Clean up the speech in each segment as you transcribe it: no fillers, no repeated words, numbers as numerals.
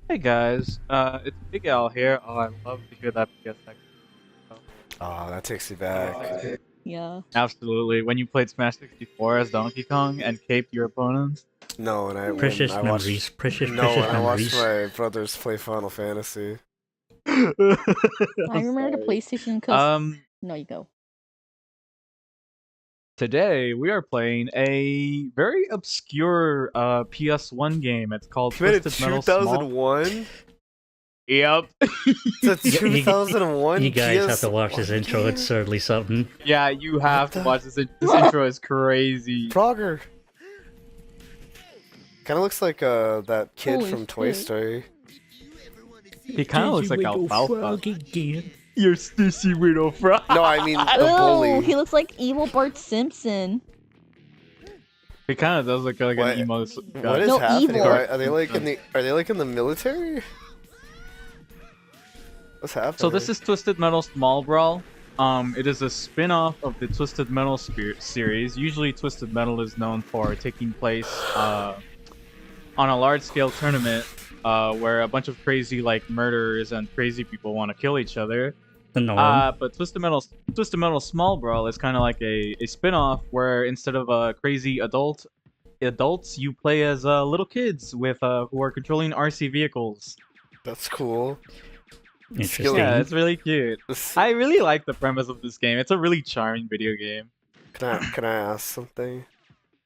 Hey guys, it's Big Al here. Oh, I love to hear that PSX. Oh, that takes me back. Yeah. Absolutely. When you played Smash 64 as Donkey Kong and caped your opponents. No, when Precious I memories. watched Precious, no, precious when I watched memories. my brothers play Final Fantasy. I'm I remember the sorry. PlayStation because. Um, No, you go. Today we are playing a very obscure PS1 game. It's called You made it Twisted Metal Small. 2001? Yep. It's a You, you, 2001 you guys have to PS1 watch this intro. game? It's certainly something. Yeah, you have to the- watch this. This intro is crazy. Frogger. Kind of looks like that kid Holy from Toy shit. Story. He kind of looks like Alfalfa. Again. You're Stissy Widow Frog. No, I mean the Oh, bully. he looks like evil Bart Simpson. He kind of does look like What- an emo guy. What is No, happening? evil. Are they like in the? Are they like in the military? What's happening? So this is Twisted Metal Small Brawl. It is a spin-off of the Twisted Metal series. Usually, Twisted Metal is known for taking place on a large-scale tournament where a bunch of crazy like murderers and crazy people want to kill each other. The norm. But Twisted Metal Small Brawl is kind of like a spin-off where instead of crazy adults, you play as little kids with who are controlling RC vehicles. That's cool. Interesting. Yeah, it's really cute. This- I really like the premise of this game. It's a really charming video game. Can I ask something?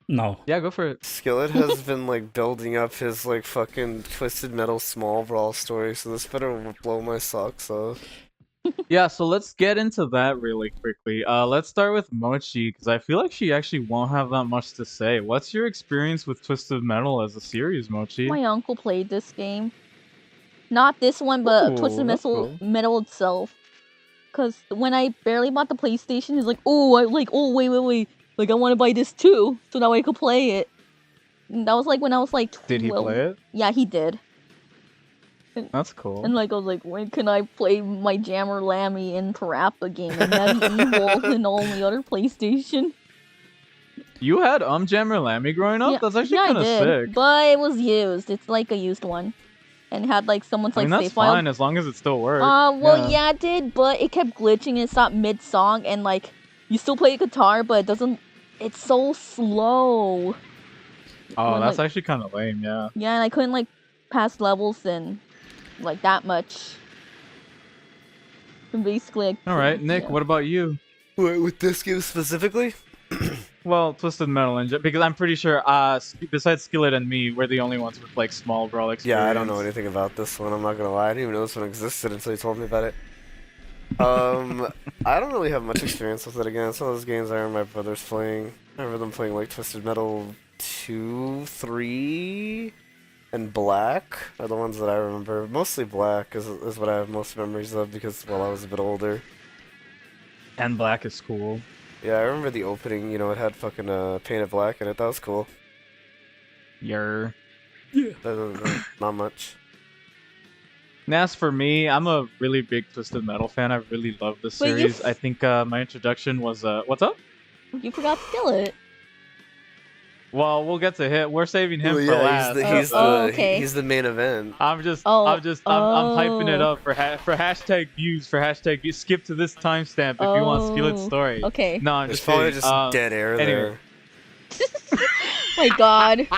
No. Yeah, go for it. Skillet has been like building up his like fucking Twisted Metal Small Brawl story, so this better blow my socks off. Yeah, so let's get into that really quickly. Let's start with Mochi, because I feel like she actually won't have that much to say. What's your experience with Twisted Metal as a series, Mochi? My uncle played this game. Not this one, but Ooh, Twisted that's Metal, cool. Metal itself. Because when I barely bought the PlayStation, he's like, oh, wait. Like, I want to buy this too, so that way I could play it. And that was like when I was like 12. Did he play it? Yeah, he did. That's cool. And like I was like, when can I play my Jammer Lammy and Parappa game and Medieval and all the other PlayStation? You had Jammer Lammy growing up? Yeah, That's actually yeah, kind of I did, sick. but it was used. It's like a used one, and had like someone's I like mean, that's save file. fine as long as it still works. Well, yeah, it did, but it kept glitching and it stopped mid song, and like you still play guitar, but it doesn't. It's so slow. Oh, when, that's like- actually kind of lame, yeah. Yeah, and I couldn't like pass levels and like that much. And basically, like, Alright, Nick, yeah. what about you? Wait, with this game specifically? Well, Twisted Metal and because I'm pretty sure, besides Skillet and me, we're the only ones with like small brawl experience. Yeah, I don't know anything about this one. I'm not gonna lie. I didn't even know this one existed until you told me about it. I don't really have much experience with it. Again, some of those games I remember my brothers playing. I remember them playing like Twisted Metal 2, 3, and Black are the ones that I remember. Mostly Black is what I have most memories of because, well, I was a bit older. And Black is cool. Yeah, I remember the opening, you know, it had fucking painted black in it. That was cool. Yer. Not much. And as for me, I'm a really big Twisted Metal fan. I really love this Wait, you series. f- I think my introduction was what's up? You forgot Skillet. Well, we'll get to him. We're saving him Well, for yeah, last. okay. he's the main event. I'm Oh, hyping it oh. up for hashtag views. Skip to this timestamp if you want Skillet's Oh, story. Okay. No, I'm There's just probably kidding. just dead air anyway. My God.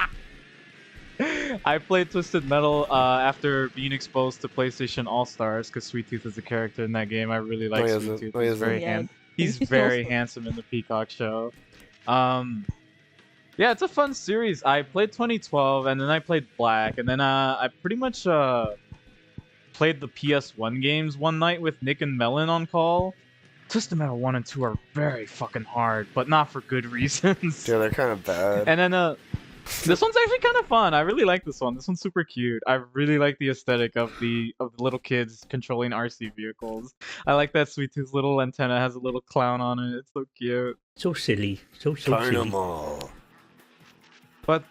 I played Twisted Metal after being exposed to PlayStation All Stars because Sweet Tooth is a character in that game. I really like he Sweet isn't. Tooth. No, he He's isn't. very Yeah, he's he's very also- handsome in the Peacock show. Yeah, it's a fun series. I played 2012 and then I played Black and then I pretty much played the PS1 games one night with Nick and Melon on call. Twisted Metal 1 and 2 are very fucking hard, but not for good reasons. Yeah, they're kind of bad. And then this one's actually kind of fun. I really like this one. This one's super cute. I really like the aesthetic of the little kids controlling RC vehicles. I like that Sweet Tooth's little antenna has a little clown on it. It's so cute. So silly. So silly. Carnival. But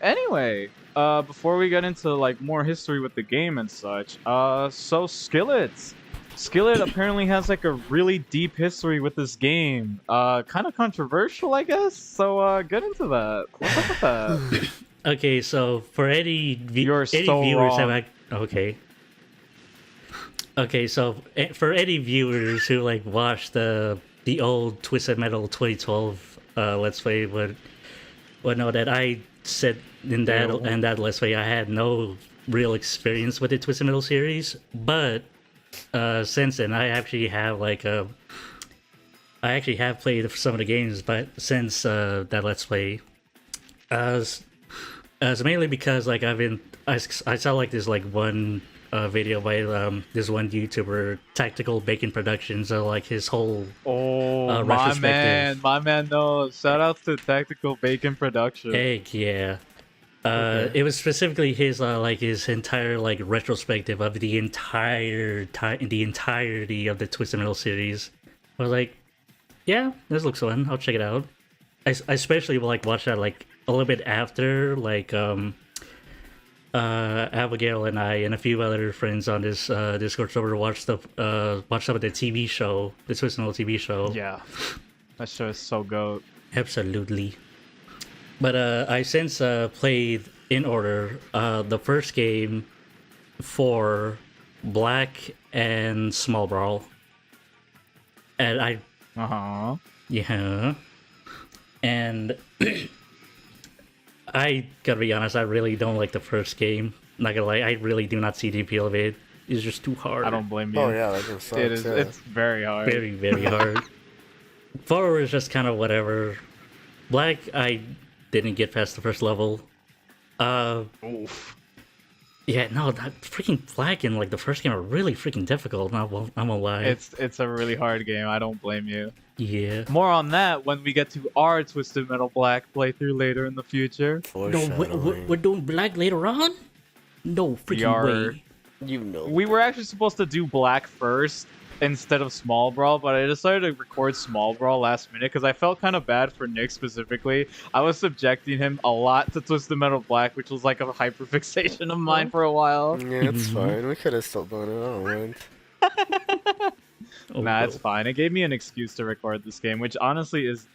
anyway, before we get into like more history with the game and such, so Skillet apparently has like a really deep history with this game. Kind of controversial, I guess. So get into that. What's up with that? Okay, so for You're any so viewers wrong. okay. Okay, so for any viewers who like watched the old Twisted Metal 2012 Let's Play would know that I said in that Let's Play I had no real experience with the Twisted Metal series, but since then I actually have played some of the games, but since that Let's Play, as mainly because like I saw like this like one video by this one YouTuber, Tactical Bacon Productions, like his whole Oh, retrospective. my man knows. Shout outs to Tactical Bacon Production. Heck yeah. Okay. It was specifically his like his entire like retrospective of the entirety of the Twisted Metal series. I was like, yeah, this looks fun. I'll check it out. I especially will like watch that like a little bit after like Abigail and I and a few other friends on this Discord server watched some of the TV show, the Twisted Metal TV show. Yeah, that show is so goat. Absolutely. But I since played in order the first game for Black and Small Brawl, and yeah, and I gotta be honest, I really don't like the first game. Not gonna lie, I really do not see the appeal of it. It's just too hard. I don't blame you. Oh yeah, that can suck. It is. Yeah. It's very hard. Very, very hard. Forward is just kind of whatever. Black, I didn't get past the first level. Oof. Yeah, no, that freaking Black and like the first game are really freaking difficult. I'm gonna lie. It's a really hard game. I don't blame you. Yeah. More on that when we get to our Twisted Metal Black playthrough later in the future. Foreshadowing. we're doing Black later on? No freaking are. way. You know. We were actually supposed to do Black first instead of Small Brawl, but I decided to record Small Brawl last minute because I felt kind of bad for Nick specifically. I was subjecting him a lot to Twisted Metal Black, which was like a hyperfixation of mine for a while. Yeah, it's fine. We could have still done it. I don't mind. Oh, Nah, it's well. fine. It gave me an excuse to record this game, which honestly is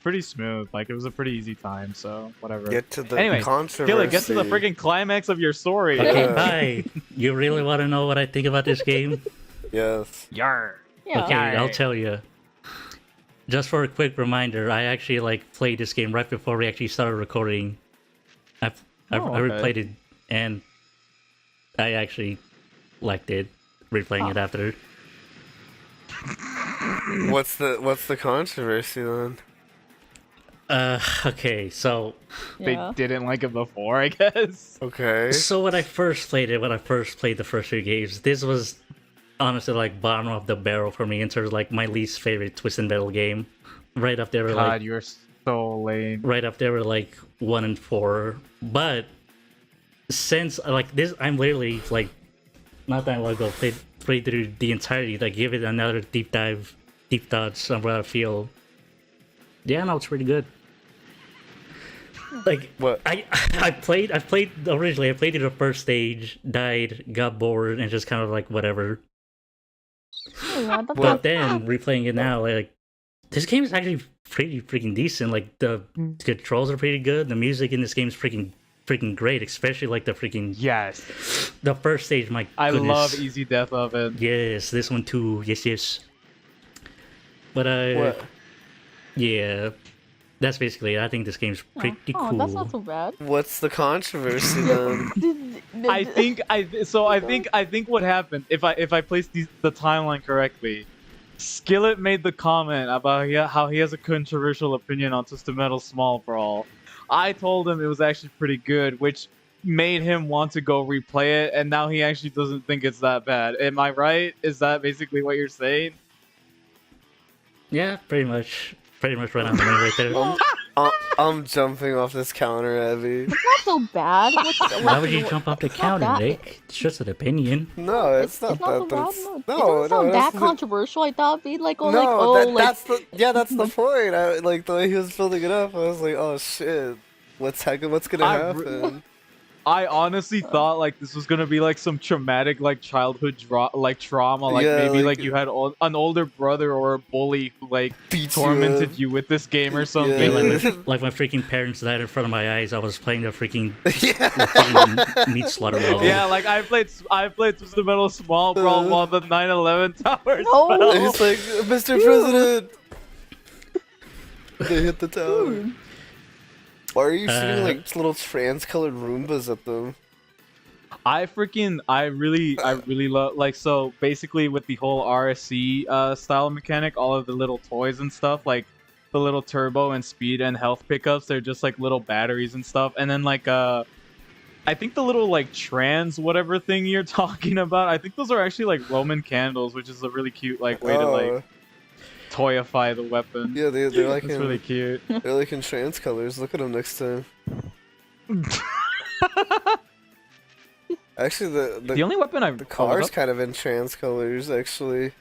pretty smooth. Like, it was a pretty easy time, so whatever. Get to the Anyway, controversy. Kill it, get to the freaking climax of your story. Okay, Yeah. bye. You really want to know what I think about this game? Yes. Yar. Yeah. Okay, I'll Alright. tell you. Just for a quick reminder, I actually like played this game right before we actually started recording. I Oh, okay. replayed it, and I actually liked it. Replaying it after. What's the controversy then? Okay, so Yeah. They didn't like it before, I guess. Okay. when I first played the first few games, this was honestly like bottom of the barrel for me in terms of like my least favorite Twisted Metal game. Right up there with God, like you're so lame. right up there with like 1 and 4. But since like this, I'm literally like not that long ago played through the entirety. Like give it another deep thoughts on what I feel. Yeah, no, it's pretty good. Like What? I played originally. I played through the first stage, died, got bored, and just kind of like whatever. Yeah, that's But then replaying it now, like this game is actually pretty freaking decent. Like the controls are pretty good. The music in this game is freaking great, especially like the freaking Yes. the first stage. My I goodness. love Easy Death Oven. Yes, this one too. Yes. But What? yeah, that's basically it. I think this game's pretty oh, cool. that's not so bad. What's the controversy then? I think what happened if I place the timeline correctly. Skillet made the comment about how he has a controversial opinion on Twisted Metal Small Brawl. I told him it was actually pretty good, which made him want to go replay it, and now he actually doesn't think it's that bad. Am I right? Is that basically what you're saying? Yeah, pretty much right on the money right there. I'm jumping off this counter, Abby. It's not so bad. Why would you jump off the it's not counter, that- Nick? It's just an opinion. No, it's not It's not that. so bad. That's, No, it doesn't sound that that's the- controversial. I thought it'd be like, oh, No, like, oh, like, that's the point. Like the way he was building it up, I was like, oh shit, what's gonna I happen? I honestly thought like this was gonna be like some traumatic like childhood trauma, like Yeah, maybe like- like you had an older brother or a bully who like Beats tormented up. you with this game or Yeah, something. like my freaking parents died in front of my eyes. I was playing the freaking Yeah. meat slaughter level. Yeah, like I played Twisted Metal Small Brawl while the 9/11 towers No. fell. And he's like, Mr. President. They hit the tower. Dude. Why are you shooting Uh, like little trans-colored Roombas at them? I really love like so basically with the whole RSC style mechanic, all of the little toys and stuff like the little turbo and speed and health pickups, they're just like little batteries and stuff. And then like I think the little like trans whatever thing you're talking about, I think those are actually like Roman candles, which is a really cute like way to like toyify the weapon. Yeah, they're like It's in, really cute. they're like in trans colors. Look at them next time. Actually, The only weapon I've the car's kind of in trans colors. Actually,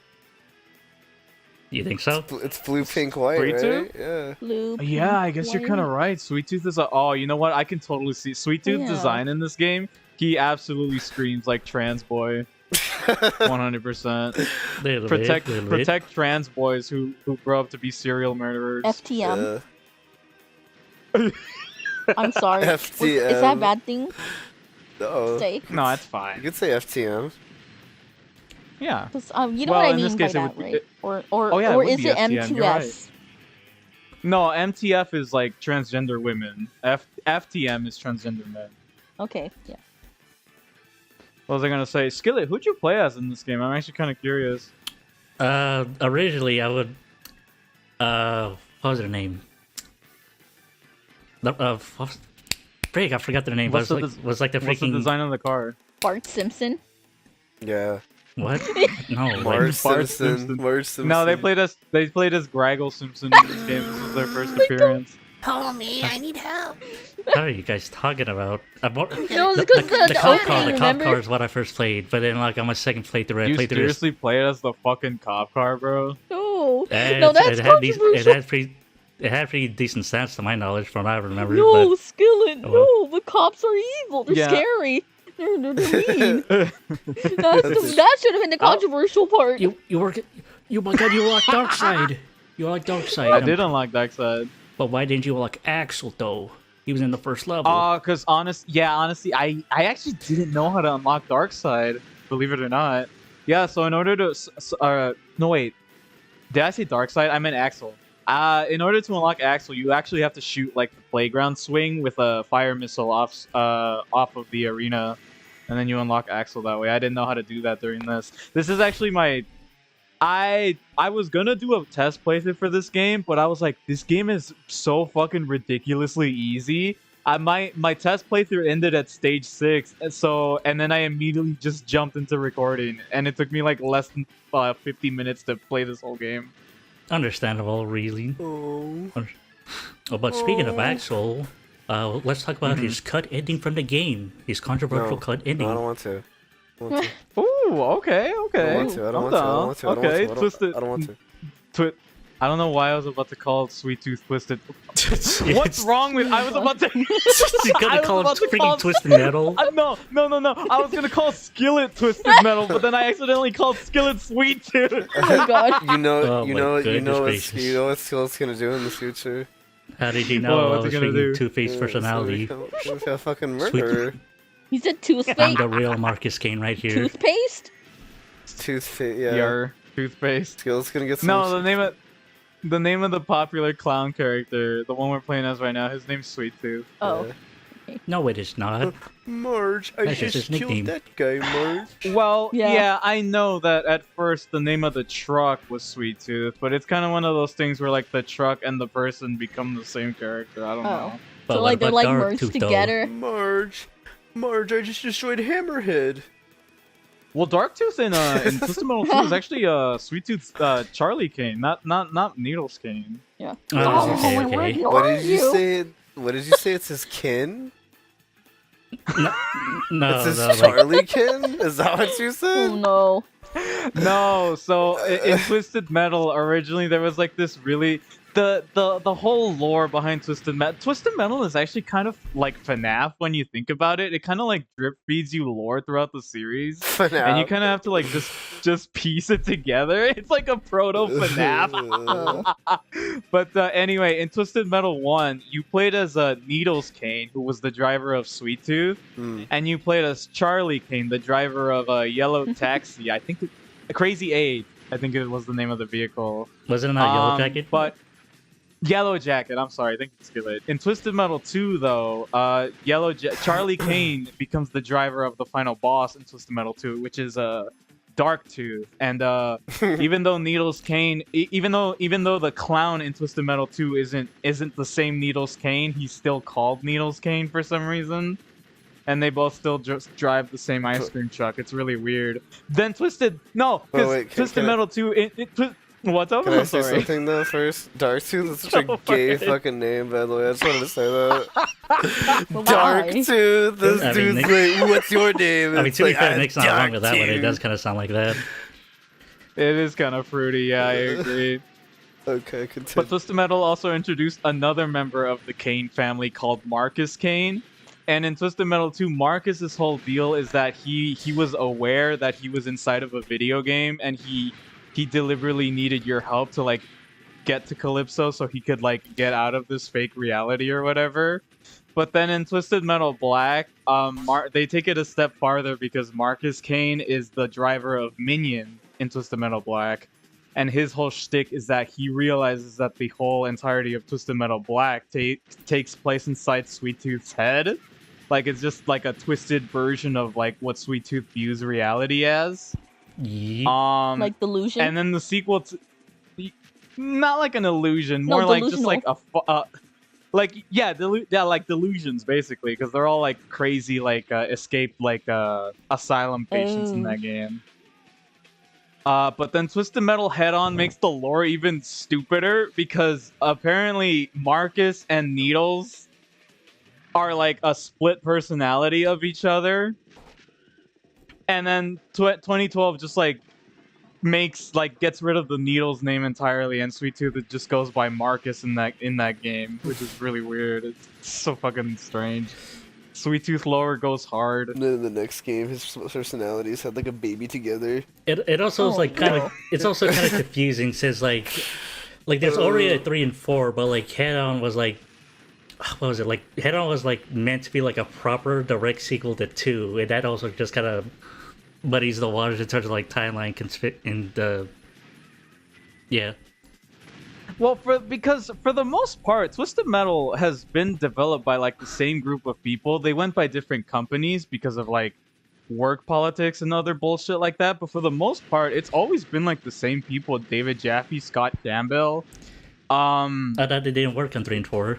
You think so? it's blue, pink, white, Sweet right? Tooth? Yeah. Blue. Yeah, I guess you're kind of right. Sweet Tooth is a. Oh, you know what? I can totally see Sweet Tooth Yeah. design in this game. He absolutely screams like trans boy, 100%. Little Protect bit, little bit. protect trans boys who grow up to be serial murderers. FTM. Yeah. I'm sorry. FTM. Is that a bad thing No. to say? No, it's You fine. could say FTM. Yeah. 'Cause, you know Well, what I in this mean by case, it that, would be- right? Or Oh, yeah, it or would is be it FTM, you're M2S? No, MTF is like transgender women. FTM is transgender men. Okay, yeah. What was I gonna say? Skillet, who'd you play as in this game? I'm actually kind of curious. Originally I would. What was their name? Freak, I forgot their name. What's Was the like, was like the What's the freaking design of the car? Bart Simpson. Yeah. what? No, like, Marge Bart Simpson. Simpson. Marge Simpson. No, they played as Graggle Simpson in this game. This was their first appearance. what are you guys talking about? No, The, it's because the cop car, opening, the cop remember? car is what I first played, but then like on my second playthrough, I You played through seriously played as the fucking cop car, bro? No, And no, that's controversial. it had pretty decent stats to my knowledge from what I remember. No, but Skillet, Oh, no, the cops are evil. They're Yeah. scary. They're mean. That should have been the controversial part. you were you my god, you were like dark side. You were like dark side. I did unlock Darkseid. But why didn't you like Axel though? He was in the first level. Cause honestly, I actually didn't know how to unlock Darkseid, believe it or not. Yeah, so in order to, no wait, did I say Darkseid? I meant Axel. In order to unlock Axel, you actually have to shoot like the playground swing with a fire missile off of the arena, and then you unlock Axel that way. I didn't know how to do that during this. This is actually my. I was gonna do a test playthrough for this game, but I was like, this game is so fucking ridiculously easy. My test playthrough ended at stage 6, and then I immediately just jumped into recording, and it took me like less than 50 minutes to play this whole game. Understandable, really. Oh. Oh, but speaking of Axel, let's talk about his cut ending from the game. His controversial No. cut No, ending. I don't want to. I don't want to. Ooh, okay. I don't want to. I don't I'm want to. I don't down. want to. I don't Okay, want to. Twisted. I don't want to. I don't know why I was about to call it Sweet Tooth Twisted. What's What's wrong with? I was about to. You I gotta was call it about to freaking call- Twisted Metal. No. I was gonna call Skillet Twisted Metal, but then I accidentally called Skillet Sweet Tooth. Oh my god. You know, Oh you my know, you goodness know, gracious. what Skill's gonna do in the future. How did you Whoa, know I what's was he gonna freaking do? Two-Faced personality? He's a fucking Sweet- murderer. You said I'm toothpaste? the real Marcus Kane right here. Toothpaste? Toothpaste. Yeah. Your toothpaste. Skill's gonna get some. No, the name of the popular clown character, the one we're playing as right now, his name's Sweet Tooth. Oh. No, it is not. Marge, I That's just just his killed nickname. that guy, Marge. Well, Yeah. yeah, I know that at first the name of the truck was Sweet Tooth, but it's kind of one of those things where like the truck and the person become the same character. I don't Oh. know. But So what like they're about like Dark merged Tooth, though? together. Marge, I just destroyed Hammerhead. Well, Darktooth in Twisted Metal 2 is actually Sweet Tooth's Charlie Kane, not Needles Kane. Yeah. Oh, okay, my okay. word, who What are did you say? What did you say? It's his kin? No, It's his no, like, Charlie kin? Is that what you Oh said? no. No, so in Twisted Metal originally there was like this really the whole lore behind Twisted Metal. Twisted Metal is actually kind of like FNAF when you think about it. It kind of like drip feeds you lore throughout the series, and you FNAF. kind of have to like just piece it together. It's like a proto FNAF. But anyway, in Twisted Metal 1, you played as Needles Kane, who was the driver of Sweet Tooth, and you played as Charlie Kane, the driver of a yellow taxi. I think Crazy Eight. I think it was the name of the vehicle. Wasn't it not Yellow Jacket? But Yellow Jacket. I'm sorry. I think it's Skillet. In Twisted Metal 2, though, Charlie Kane becomes the driver of the final boss in Twisted Metal 2, which is Dark Tooth. And even though Needles Kane, even though the clown in Twisted Metal 2 isn't the same Needles Kane, he's still called Needles Kane for some reason. And they both still just drive the same ice cream truck. It's really weird. Then Twisted Metal 2. What's up? Can I I'm say sorry. something though first? Darktooth is such a Go for gay it. fucking name, by the way. I just wanted to say that. Why? Darktooth. This I mean, dude's Nick- like, what's your name? I mean, It's to be like, fair, "I'm Nick's not wrong with that one. It Darktooth." does kind of sound like that. It is kind of fruity. Yeah, I agree. Okay, continue. But Twisted Metal also introduced another member of the Kane family called Marcus Kane. And in Twisted Metal 2, Marcus's whole deal is that he was aware that he was inside of a video game, and he deliberately needed your help to like get to Calypso so he could like get out of this fake reality or whatever. But then in Twisted Metal Black, they take it a step farther because Marcus Kane is the driver of Minion in Twisted Metal Black. And his whole shtick is that he realizes that the whole entirety of Twisted Metal Black takes place inside Sweet Tooth's head. Like, it's just like a twisted version of like what Sweet Tooth views reality as. Yeet. Like delusion. And then the sequel to... Not like an illusion, No, more like just delusional. like like delusions basically, because they're all like crazy like escaped like asylum patients in that game. But then Twisted Metal Head On makes the lore even stupider because apparently Marcus and Needles are like a split personality of each other. And then 2012 just like gets rid of the Needles name entirely, and Sweet Tooth it just goes by Marcus in that game, which is really weird. It's so fucking strange. Sweet Tooth lore goes hard. And then in the next game, his personalities had like a baby together. It also is Oh, like kind no. of it's also kind of confusing since like there's already a 3 and 4, but like Head On was like what was it like Head On was like meant to be like a proper direct sequel to 2, and that also just kind of muddies the waters in terms of like timeline and yeah. Well, because for the most part, Twisted Metal has been developed by like the same group of people. They went by different companies because of like work politics and other bullshit like that. But for the most part, it's always been like the same people: David Jaffe, Scott Campbell. I thought it didn't work on 3 and 4.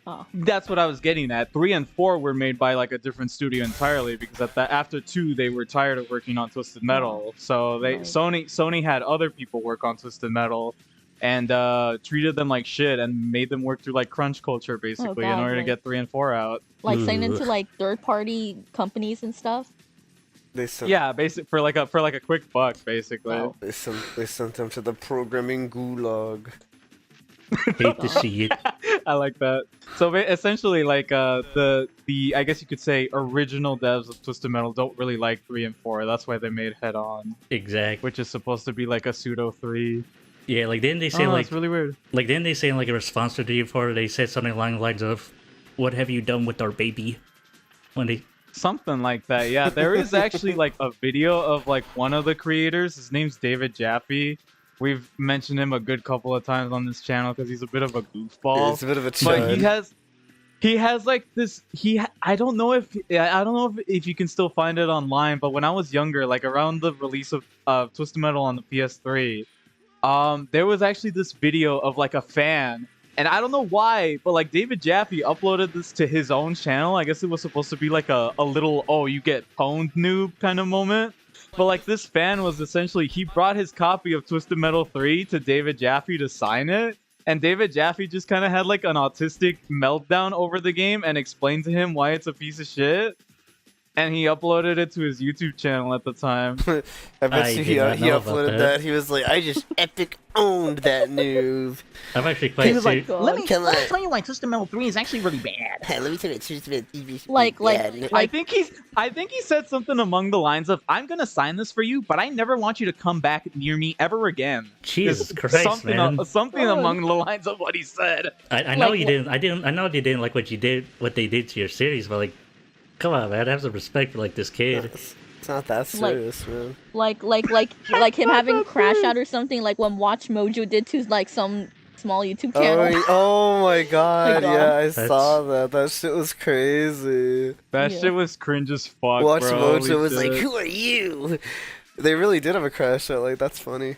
Oh. That's what I was getting at. 3 and 4 were made by like a different studio entirely because after 2 they were tired of working on Twisted Metal. So Right. Sony had other people work on Twisted Metal and treated them like shit and made them work through like crunch culture basically in God, order to like- get 3 and 4 out. Like sign into Ugh. like third party companies and stuff. They sent, Yeah, basic for like a quick buck basically. Oh. they sent them to the programming gulag. Hate to see it. I like that. So essentially, like the I guess you could say original devs of Twisted Metal don't really like 3 and 4. That's why they made Head On, Exactly. which is supposed to be like a pseudo 3. Yeah, like didn't they say Oh, like it's really weird. like didn't they say in like a response to 3 and 4 they said something along the lines of, "What have you done with our baby?" When they Something like that. Yeah, there is actually like a video of like one of the creators. His name's David Jaffe. We've mentioned him a good couple of times on this channel because he's a bit of a goofball. It's a bit of a But chud. he has like this I don't know if you can still find it online, but when I was younger, like around the release of Twisted Metal on the PS3, there was actually this video of like a fan, and I don't know why, but like David Jaffe uploaded this to his own channel. I guess it was supposed to be like a little you get pwned noob kind of moment. But like this fan was essentially, he brought his copy of Twisted Metal 3 to David Jaffe to sign it. And David Jaffe just kind of had like an autistic meltdown over the game and explained to him why it's a piece of shit. And he uploaded it to his YouTube channel at the time. I bet I you did not he know about uploaded that. that. He was like, I just epic owned that news. I'm actually He quite was like, God. let me Come on. tell you why Twisted Metal 3 is actually really bad. Hey, let me tell you, it's just a TV. I think he said something along the lines of, "I'm gonna sign this for you, but I never want you to come back near me ever again." Jesus It's Christ, something man. something God. along the lines of what he said. I know Like, you didn't. I know you didn't like what they did to your series, but like, come on, man. Have some respect for like this kid. It's not that serious, man. like him having crash out or something, like when Watch Mojo did to like some small YouTube channel. Oh my god, God. yeah, I That's- saw that. That shit was crazy. That Yeah. shit was cringe as fuck, Watch bro. Mojo Holy was like, shit. who are you? They really did have a crash out, like, that's funny.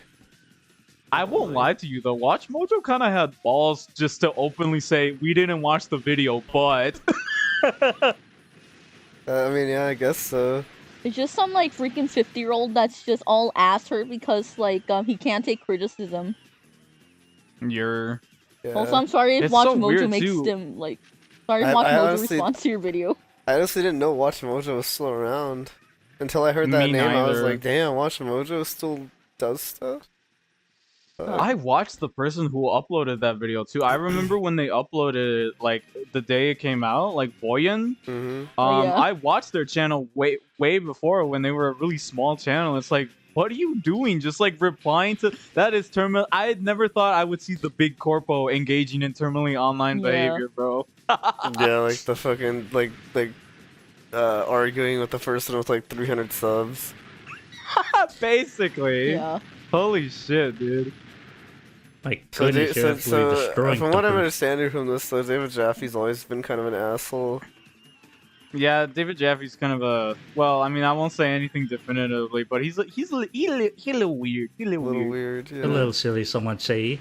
I won't lie to you though. Watch Mojo kind of had balls just to openly say we didn't watch the video, but I mean, yeah, I guess so. It's just some like freaking 50-year-old that's just all ass hurt because like he can't take criticism. you're Yeah. Also, I'm sorry if It's Watch so Mojo weird, makes too. them like. Sorry if I Watch Mojo honestly- responds to your video. I honestly didn't know Watch Mojo was still around. Until I heard that Me name, I was neither. like, damn, Watch Mojo still does stuff? I watched the person who uploaded that video too. I remember when they uploaded it, like the day it came out, like Boyan. Mm-hmm. Oh, yeah. I watched their channel way before when they were a really small channel. It's like, what are you doing? Just like replying to that is terminal. I had never thought I would see the big corpo engaging in terminally online Yeah. behavior, bro. Yeah, like the fucking, arguing with the person with like 300 subs. Basically. Yeah. Holy shit, dude. Like, So, goodness, you're absolutely destroying from what I'm Tucker. understanding from this, though, David Jaffe's always been kind of an asshole. Yeah, David Jaffe's kind of a well. I mean, I won't say anything definitively, but he's a little weird. He's a A little little weird. weird, yeah. A little silly, some would say.